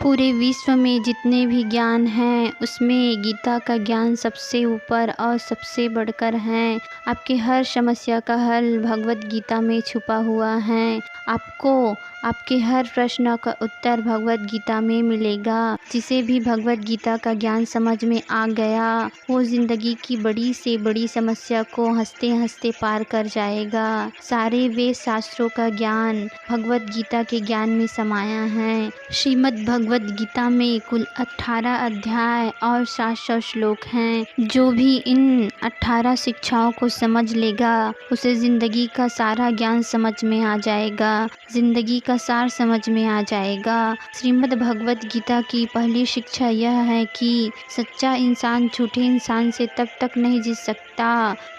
पूरे विश्व में जितने भी ज्ञान हैं उसमें गीता का ज्ञान सबसे ऊपर और सबसे बढ़कर है। आपकी हर समस्या का हल भगवत गीता में छुपा हुआ है। आपको आपके हर प्रश्न का उत्तर भगवत गीता में मिलेगा। जिसे भी भगवत गीता का ज्ञान समझ में आ गया वो ज़िंदगी की बड़ी से बड़ी समस्या को हंसते हंसते पार कर जाएगा। सारे वेद शास्त्रों का ज्ञान भगवत गीता के ज्ञान में समाया है। श्रीमद् भगवत गीता में कुल 18 अध्याय और 700 श्लोक हैं। जो भी इन 18 शिक्षाओं को समझ लेगा उसे ज़िंदगी का सारा ज्ञान समझ में आ जाएगा, ज़िंदगी का सार समझ में आ जाएगा। श्रीमद् भगवत गीता की पहली शिक्षा यह है कि सच्चा इंसान झूठे इंसान से तब तक नहीं जीत सकता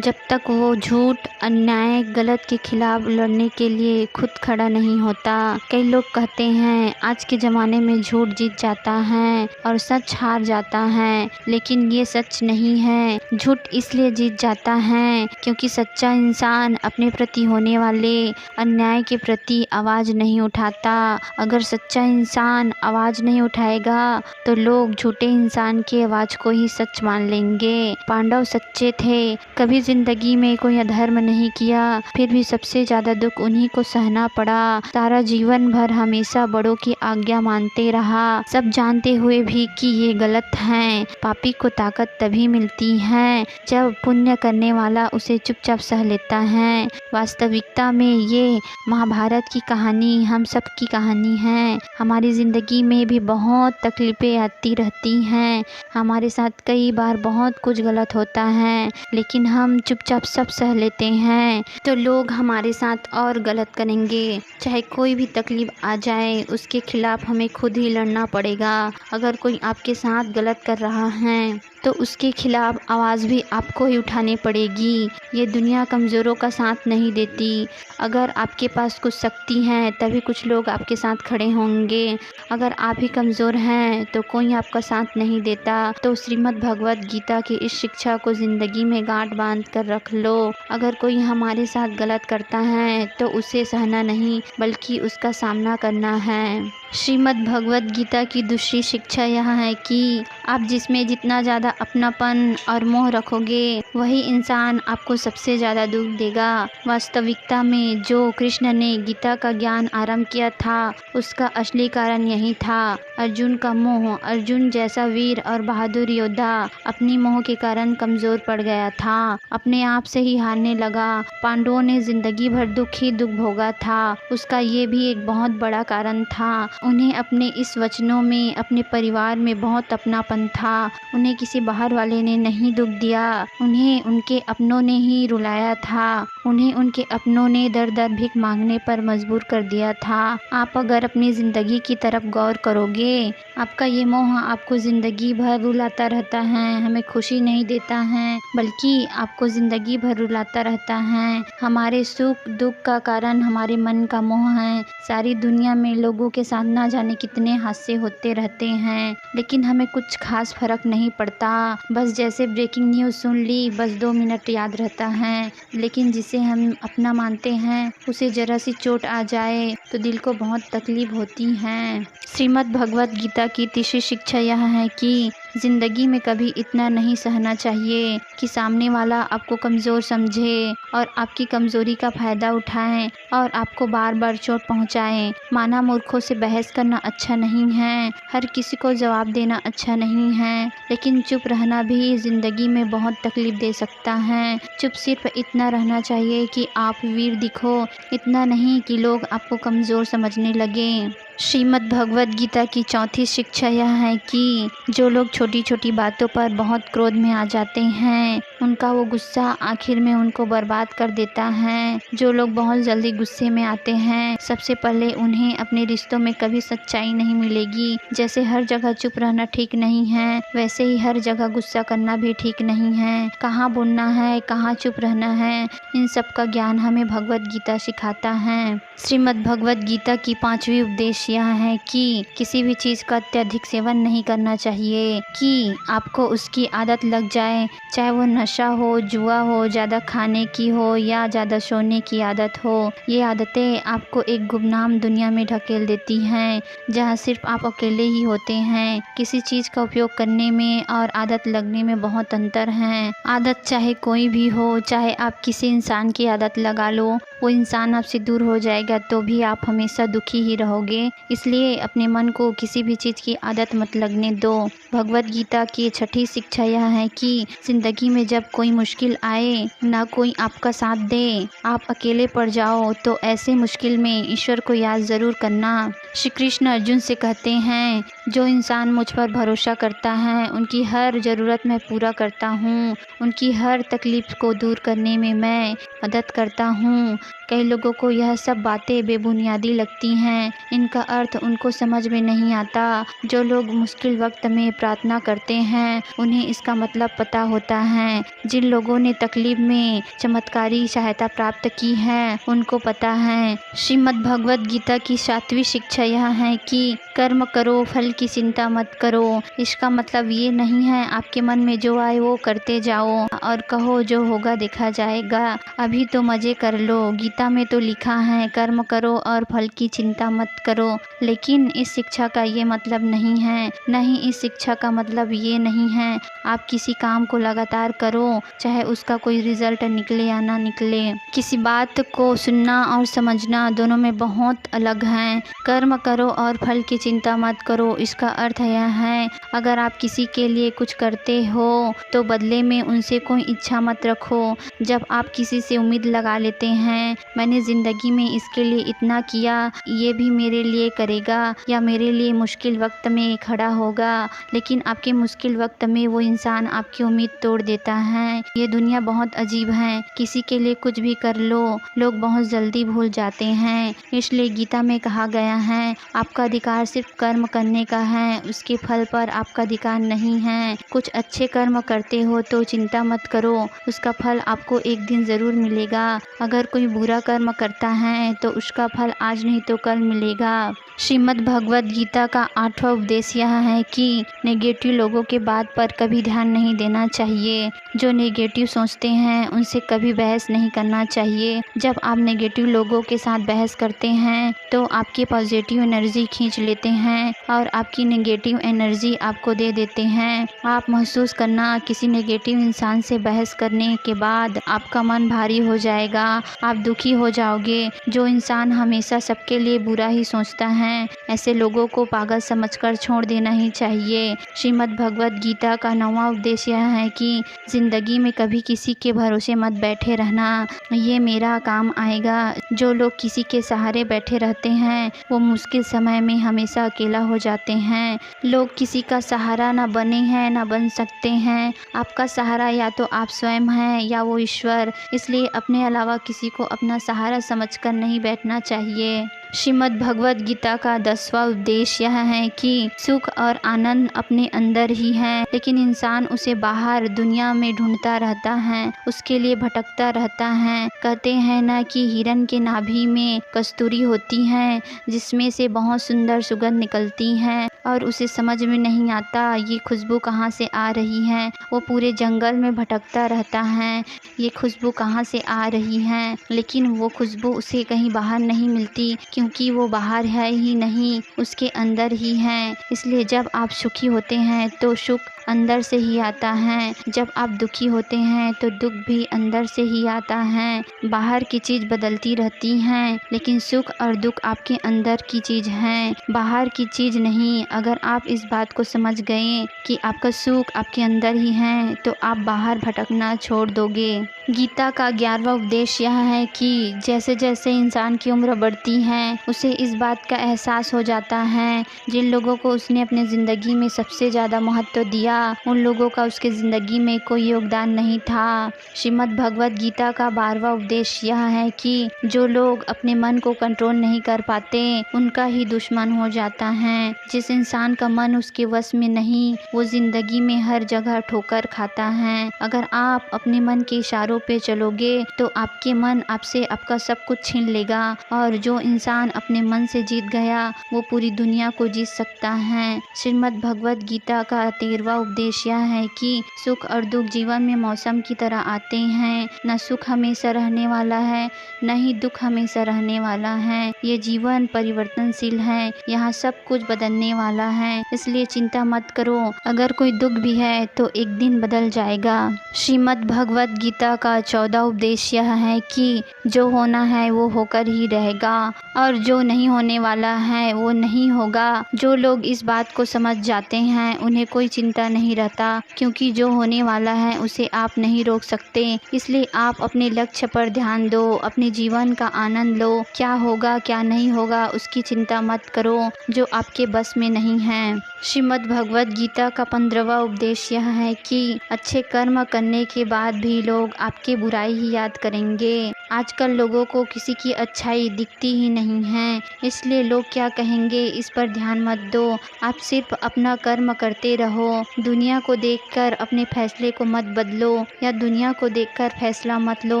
जब तक वो झूठ, अन्याय, गलत के खिलाफ लड़ने के लिए खुद खड़ा नहीं होता। कई लोग कहते हैं आज के ज़माने में झूठ जीत जाता है और सच हार जाता है, लेकिन ये सच नहीं है। झूठ इसलिए जीत जाता है क्योंकि सच्चा इंसान अपने प्रति होने वाले अन्याय के प्रति आवाज़ नहीं उठाता। अगर सच्चा इंसान आवाज़ नहीं उठाएगा तो लोग झूठे इंसान की आवाज़ को ही सच मान लेंगे। पांडव सच्चे थे, कभी जिंदगी में कोई अधर्म नहीं किया, फिर भी सबसे ज़्यादा दुख उन्हीं को सहना पड़ा। सारा जीवन भर हमेशा बड़ों की आज्ञा मानते रहा, सब जानते हुए भी कि ये गलत है। पापी को ताकत तभी मिलती है जब पुण्य करने वाला उसे चुपचाप सह लेता है। वास्तविकता में ये महाभारत की कहानी हम सब की कहानी है। हमारी ज़िंदगी में भी बहुत तकलीफ़ें आती रहती हैं, हमारे साथ कई बार बहुत कुछ गलत होता है, लेकिन हम चुपचाप सब सह लेते हैं तो लोग हमारे साथ और गलत करेंगे। चाहे कोई भी तकलीफ़ आ जाए उसके खिलाफ़ हमें खुद ही लड़ना पड़ेगा। अगर कोई आपके साथ गलत कर रहा है तो उसके खिलाफ़ आवाज़ भी आपको ही उठानी पड़ेगी। ये दुनिया कमज़ोरों का साथ नहीं देती। अगर आपके पास कुछ शक्ति है तभी कुछ लोग आपके साथ खड़े होंगे। अगर आप ही कमज़ोर हैं तो कोई आपका साथ नहीं देता। तो श्रीमद् भगवत गीता की इस शिक्षा को ज़िंदगी में गांठ बांध कर रख लो। अगर कोई हमारे साथ गलत करता है तो उसे सहना नहीं बल्कि उसका सामना करना है। श्रीमद् भगवत गीता की दूसरी शिक्षा यह है कि आप जिसमें जितना ज़्यादा अपनापन और मोह रखोगे वही इंसान आपको सबसे ज़्यादा दुख देगा। वास्तविकता में जो कृष्ण ने गीता का ज्ञान आरंभ किया था उसका असली कारण यही था, अर्जुन का मोह। अर्जुन जैसा वीर और बहादुर योद्धा अपनी मोह के कारण कमज़ोर पड़ गया था, अपने आप से ही हारने लगा। पांडवों ने जिंदगी भर दुख ही दुख भोगा था, उसका ये भी एक बहुत बड़ा कारण था। उन्हें अपने इस वचनों में अपने परिवार में बहुत अपनापन था। उन्हें किसी बाहर वाले ने नहीं दुख दिया, उन्हें उनके अपनों ने ही रुलाया था। उन्हें उनके अपनों ने दर दर भीख मांगने पर मजबूर कर दिया था। आप अगर अपनी ज़िंदगी की तरफ गौर करोगे, आपका ये मोह आपको ज़िंदगी भर रुलाता रहता है, हमें खुशी नहीं देता है बल्कि आपको ज़िंदगी भर रुलाता रहता है। हमारे सुख दुख का कारण हमारे मन का मोह है। सारी दुनिया में लोगों के साथ ना जाने कितने हादसे होते रहते हैं, लेकिन हमें कुछ खास फर्क नहीं पड़ता। बस जैसे ब्रेकिंग न्यूज़ सुन ली बस 2 मिनट याद रहता है, लेकिन जिसे हम अपना मानते हैं उसे ज़रा सी चोट आ जाए तो दिल को बहुत तकलीफ होती है। श्रीमद् भगवत गीता की तीसरी शिक्षा यह है कि ज़िंदगी में कभी इतना नहीं सहना चाहिए कि सामने वाला आपको कमज़ोर समझे और आपकी कमज़ोरी का फ़ायदा उठाएं और आपको बार बार चोट पहुंचाएं। माना मूर्खों से बहस करना अच्छा नहीं है, हर किसी को जवाब देना अच्छा नहीं है, लेकिन चुप रहना भी ज़िंदगी में बहुत तकलीफ़ दे सकता है। चुप सिर्फ इतना रहना चाहिए कि आप वीर दिखो, इतना नहीं कि लोग आपको कमज़ोर समझने लगें। श्रीमद् भगवत गीता की चौथी शिक्षा यह है कि जो लोग छोटी छोटी बातों पर बहुत क्रोध में आ जाते हैं उनका वो गुस्सा आखिर में उनको बर्बाद कर देता है। जो लोग बहुत जल्दी गुस्से में आते हैं सबसे पहले उन्हें अपने रिश्तों में कभी सच्चाई नहीं मिलेगी। जैसे हर जगह चुप रहना ठीक नहीं है वैसे ही हर जगह गुस्सा करना भी ठीक नहीं है। कहाँ बोलना है, कहाँ चुप रहना है, इन सब का ज्ञान हमें भगवत गीता सिखाता है। श्रीमद् भगवत गीता की 5वीं उपदेश यह है कि किसी भी चीज़ का अत्यधिक सेवन नहीं करना चाहिए कि आपको उसकी आदत लग जाए, चाहे वो नशा नशा हो, जुआ हो, ज़्यादा खाने की हो या ज़्यादा सोने की आदत हो, ये आदतें आपको एक गुमनाम दुनिया में ढकेल देती हैं जहाँ सिर्फ आप अकेले ही होते हैं। किसी चीज़ का उपयोग करने में और आदत लगने में बहुत अंतर है। आदत चाहे कोई भी हो, चाहे आप किसी इंसान की आदत लगा लो, वो इंसान आपसे दूर हो जाएगा तो भी आप हमेशा दुखी ही रहोगे। इसलिए अपने मन को किसी भी चीज़ की आदत मत लगने दो। भगवत गीता की छठी शिक्षा यह है कि ज़िंदगी में जब कोई मुश्किल आए, ना कोई आपका साथ दे, आप अकेले पड़ जाओ, तो ऐसे मुश्किल में ईश्वर को याद ज़रूर करना। श्री कृष्ण अर्जुन से कहते हैं, जो इंसान मुझ पर भरोसा करता है उनकी हर ज़रूरत मैं पूरा करता हूँ, उनकी हर तकलीफ़ को दूर करने में मैं मदद करता हूँ। कई लोगों को यह सब बातें बेबुनियादी लगती हैं, इनका अर्थ उनको समझ में नहीं आता। जो लोग मुश्किल वक्त में प्रार्थना करते हैं उन्हें इसका मतलब पता होता है। जिन लोगों ने तकलीफ में चमत्कारी सहायता प्राप्त की है उनको पता है। श्रीमद् भगवत गीता की 7वीं शिक्षा यह है कि कर्म करो, फल की चिंता मत करो। इसका मतलब ये नहीं है आपके मन में जो आए वो करते जाओ और कहो जो होगा देखा जाएगा, अभी तो मज़े कर लो। गीता में तो लिखा है कर्म करो और फल की चिंता मत करो, लेकिन इस शिक्षा का ये मतलब नहीं है। नहीं, इस शिक्षा का मतलब ये नहीं है आप किसी काम को लगातार करो, चाहे उसका कोई रिजल्ट निकले या ना निकले। किसी बात को सुनना और समझना दोनों में बहुत अलग है। कर्म करो और फल की चिंता मत करो, इसका अर्थ यह है अगर आप किसी के लिए कुछ करते हो तो बदले में उनसे कोई इच्छा मत रखो। जब आप किसी से उम्मीद लगा लेते हैं, मैंने ज़िंदगी में इसके लिए इतना किया, ये भी मेरे लिए करेगा या मेरे लिए मुश्किल वक्त में खड़ा होगा, लेकिन आपके मुश्किल वक्त में वो इंसान आपकी उम्मीद तोड़ देता है। ये दुनिया बहुत अजीब है, किसी के लिए कुछ भी कर लो, लोग बहुत जल्दी भूल जाते हैं। इसलिए गीता में कहा गया है आपका अधिकार सिर्फ कर्म करने का है, उसके फल पर आपका अधिकार नहीं है। कुछ अच्छे कर्म करते हो तो चिंता मत करो, उसका फल आपको एक दिन ज़रूर मिलेगा। अगर कोई बुरा कर्म करता है तो उसका फल आज नहीं तो कल मिलेगा। श्रीमद् भगवत गीता का 8वां उपदेश यह है कि नेगेटिव लोगों के बात पर कभी ध्यान नहीं देना चाहिए। जो नेगेटिव सोचते हैं उनसे कभी बहस नहीं करना चाहिए। जब आप नेगेटिव लोगों के साथ बहस करते हैं तो आपकी पॉजिटिव एनर्जी खींच लेते हैं और आपकी नेगेटिव एनर्जी आपको दे देते हैं। आप महसूस करना किसी नेगेटिव इंसान से बहस करने के बाद आपका मन भारी हो जाएगा, आप दुखी हो जाओगे। जो इंसान हमेशा सबके लिए बुरा ही सोचता है, ऐसे लोगों को पागल समझकर छोड़ देना ही चाहिए। श्रीमद् भगवत गीता का 9वां उपदेश यह है कि ज़िंदगी में कभी किसी के भरोसे मत बैठे रहना, ये मेरा काम आएगा। जो लोग किसी के सहारे बैठे रहते हैं वो मुश्किल समय में हमेशा अकेला हो जाते हैं। लोग किसी का सहारा ना बने हैं ना बन सकते हैं। आपका सहारा या तो आप स्वयं हैं या वो ईश्वर, इसलिए अपने अलावा किसी को अपना सहारा समझकर नहीं बैठना चाहिए। श्रीमद् भगवत गीता का 10वां उपदेश यह है कि सुख और आनंद अपने अंदर ही है, लेकिन इंसान उसे बाहर दुनिया में ढूंढता रहता है, उसके लिए भटकता रहता है। कहते हैं ना कि हिरन के नाभि में कस्तूरी होती है जिसमें से बहुत सुंदर सुगंध निकलती है और उसे समझ में नहीं आता ये खुशबू कहाँ से आ रही है। वो पूरे जंगल में भटकता रहता है ये खुशबू कहाँ से आ रही है, लेकिन वो खुशबू उसे कहीं बाहर नहीं मिलती क्योंकि वो बाहर है ही नहीं, उसके अंदर ही है। इसलिए जब आप सुखी होते हैं तो सुख अंदर से ही आता है, जब आप दुखी होते हैं तो दुख भी अंदर से ही आता है। बाहर की चीज़ बदलती रहती हैं, लेकिन सुख और दुख आपके अंदर की चीज़ हैं, बाहर की चीज़ नहीं। अगर आप इस बात को समझ गए कि आपका सुख आपके अंदर ही है तो आप बाहर भटकना छोड़ दोगे। गीता का 11वां उपदेश यह है कि जैसे जैसे इंसान की उम्र बढ़ती है उसे इस बात का एहसास हो जाता है जिन लोगों को उसने अपने ज़िंदगी में सबसे ज़्यादा महत्व दिया उन लोगों का उसके ज़िंदगी में कोई योगदान नहीं था। श्रीमद् भगवत गीता का 12वां उपदेश यह है कि जो लोग अपने मन को कंट्रोल नहीं कर पाते उनका ही दुश्मन हो जाता है। जिस इंसान का मन उसके वश में नहीं वो ज़िंदगी में हर जगह ठोकर खाता है। अगर आप अपने मन के इशारों विचारों पे चलोगे तो आपके मन आपसे आपका सब कुछ छीन लेगा। और जो इंसान अपने मन से जीत गया वो पूरी दुनिया को जीत सकता है। श्रीमद् भगवत गीता का 13वां उपदेश यह है कि सुख और दुख जीवन में मौसम की तरह आते हैं। न सुख हमेशा रहने वाला है, न ही दुख हमेशा रहने वाला है। ये जीवन परिवर्तनशील है, यहाँ सब कुछ बदलने वाला है, इसलिए चिंता मत करो। अगर कोई दुख भी है तो एक दिन बदल जाएगा। श्रीमद् भगवत गीता का 14वां उपदेश यह है कि जो होना है वो होकर ही रहेगा और जो नहीं होने वाला है वो नहीं होगा। जो लोग इस बात को समझ जाते हैं उन्हें कोई चिंता नहीं रहता, क्योंकि जो होने वाला है उसे आप नहीं रोक सकते। इसलिए आप अपने लक्ष्य पर ध्यान दो, अपने जीवन का आनंद लो। क्या होगा क्या नहीं होगा उसकी चिंता मत करो, जो आपके बस में नहीं है। श्रीमद् भगवत गीता का 15वां उपदेश यह है कि अच्छे कर्म करने के बाद भी लोग आपकी बुराई ही याद करेंगे। आजकल लोगों को किसी की अच्छाई दिखती ही नहीं है, इसलिए लोग क्या कहेंगे इस पर ध्यान मत दो। आप सिर्फ अपना कर्म करते रहो। दुनिया को देखकर अपने फैसले को मत बदलो या दुनिया को देखकर फैसला मत लो।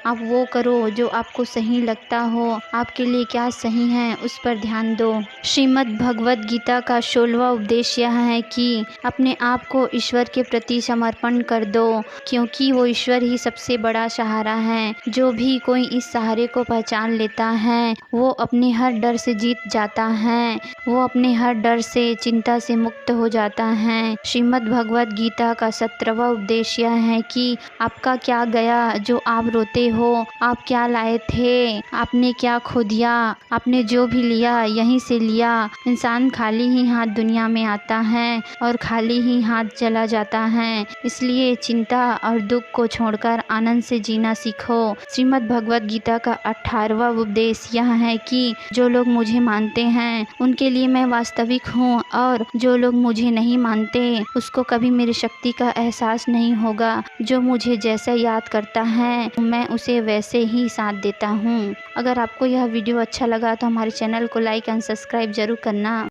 आप वो करो जो आपको सही लगता हो। आपके लिए क्या सही है उस पर ध्यान दो। श्रीमद् भगवत गीता का 16वां उपदेश यह है कि अपने आप को ईश्वर के प्रति समर्पण कर दो, क्योंकि वो ईश्वर ही सबसे बड़ा सहारा है। जो भी कोई इस सहारे को पहचान लेता है वो अपने हर डर से जीत जाता है, वो अपने हर डर से चिंता से मुक्त हो जाता है। श्रीमद् भगवत गीता का 17वां उपदेश यह है कि आपका क्या गया जो आप रोते हो। आप क्या लाए थे, आपने क्या खो दिया। आपने जो भी लिया यहीं से लिया। इंसान खाली ही हाथ दुनिया में आता है और खाली ही हाथ चला जाता है, इसलिए चिंता और दुख को छोड़कर आनंद से जीना सीखो। श्रीमद् भगवत गीता का 18वां उपदेश यह है कि जो लोग मुझे मानते हैं उनके लिए मैं वास्तविक हूँ, और जो लोग मुझे नहीं मानते उसको कभी मेरी शक्ति का एहसास नहीं होगा। जो मुझे जैसा याद करता है मैं उसे वैसे ही साथ देता हूँ। अगर आपको यह वीडियो अच्छा लगा तो हमारे चैनल को लाइक एंड सब्सक्राइब जरूर करना।